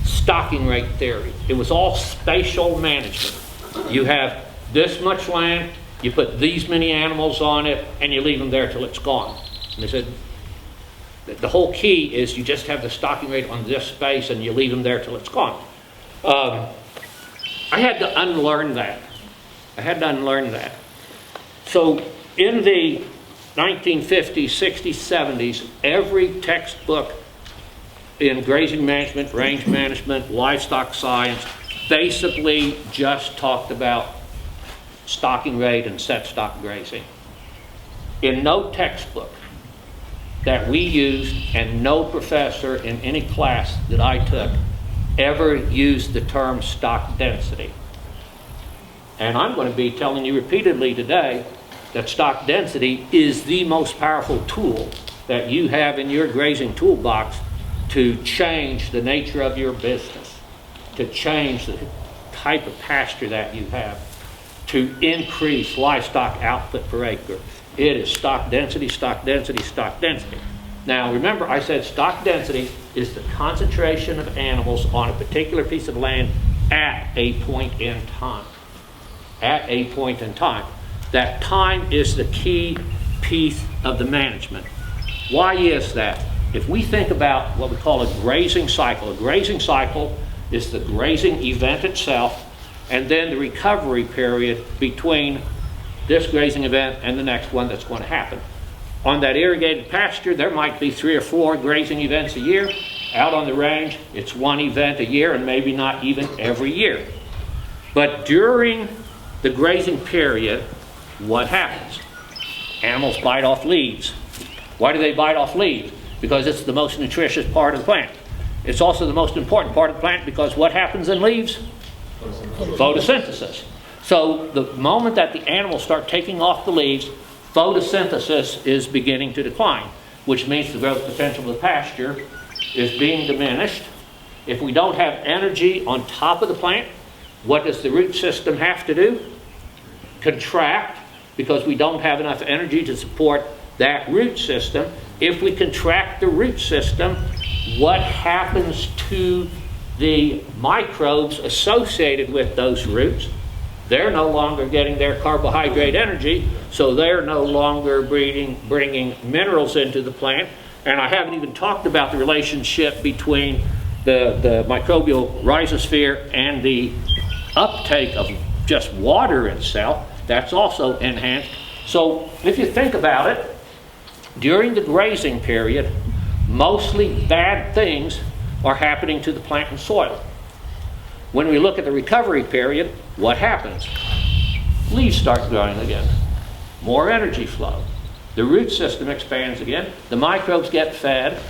[SPEAKER 3] stocking rate theory. It was all spatial management. You have this much land, you put these many animals on it, and you leave them there till it's gone. And they said, the whole key is you just have the stocking rate on this space and you leave them there till it's gone. I had to unlearn that. So in the 1950s, 60s, 70s, every textbook in grazing management, range management, livestock science, basically just talked about stocking rate and set stock grazing. In no textbook that we used, and no professor in any class that I took ever used the term stock density. And I'm going to be telling you repeatedly today that stock density is the most powerful tool that you have in your grazing toolbox to change the nature of your business, to change the type of pasture that you have, to increase livestock output per acre. It is stock density, stock density, stock density. Now remember, I said stock density is the concentration of animals on a particular piece of land at a point in time. At a point in time. That time is the key piece of the management. Why is that? If we think about what we call a grazing cycle is the grazing event itself, and then the recovery period between this grazing event and the next one that's going to happen. On that irrigated pasture, there might be 3 or 4 grazing events a year. Out on the range, it's 1 event a year, and maybe not even every year. But during the grazing period, what happens? Animals bite off leaves. Why do they bite off leaves? Because it's the most nutritious part of the plant. It's also the most important part of the plant because what happens in leaves? Photosynthesis. So the moment that the animals start taking off the leaves, photosynthesis is beginning to decline, which means the growth potential of the pasture is being diminished. If we don't have energy on top of the plant, what does the root system have to do? Contract, because we don't have enough energy to support that root system. If we contract the root system, what happens to the microbes associated with those roots? They're no longer getting their carbohydrate energy, so they're no longer bringing minerals into the plant. And I haven't even talked about the relationship between the microbial rhizosphere and the uptake of just water itself. That's also enhanced. So if you think about it, during the grazing period, mostly bad things are happening to the plant and soil. When we look at the recovery period, what happens? Leaves start growing again. More energy flow. The root system expands again. The microbes get fed.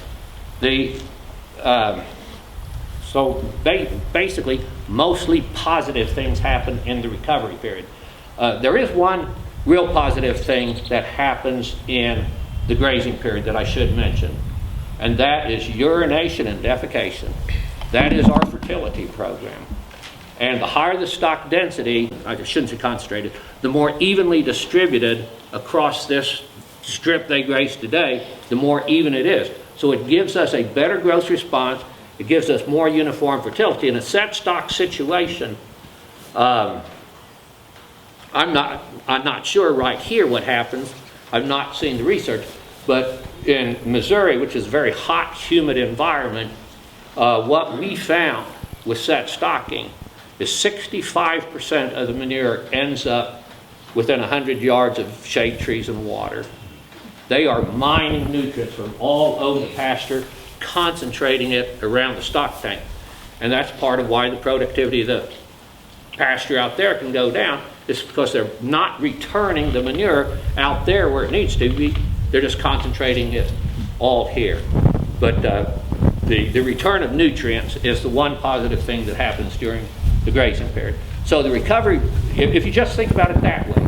[SPEAKER 3] Basically, mostly positive things happen in the recovery period. There is one real positive thing that happens in the grazing period that I should mention, and that is urination and defecation. That is our fertility program. And the higher the stock density, I shouldn't say concentrated, the more evenly distributed across this strip they graze today, the more even it is. So it gives us a better growth response. It gives us more uniform fertility. In a set stock situation, I'm not sure right here what happens. I've not seen the research, but in Missouri, which is a very hot, humid environment, what we found with set stocking is 65% of the manure ends up within 100 yards of shade trees and water. They are mining nutrients from all over the pasture, concentrating it around the stock tank. And that's part of why the productivity of the pasture out there can go down. It's because they're not returning the manure out there where it needs to be. They're just concentrating it all here. But the return of nutrients is the one positive thing that happens during the grazing period. So the recovery, if you just think about it that way,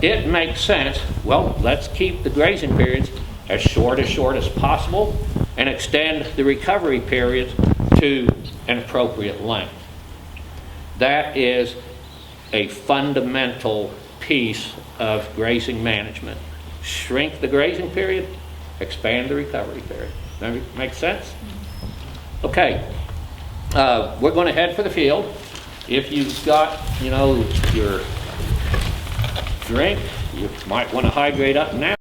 [SPEAKER 3] it makes sense. Well, let's keep the grazing periods as short as possible and extend the recovery periods to an appropriate length. That is a fundamental piece of grazing management. Shrink the grazing period, expand the recovery period. That make sense? Okay, we're going to head for the field. If you've got, your drink. You might want to hydrate up now.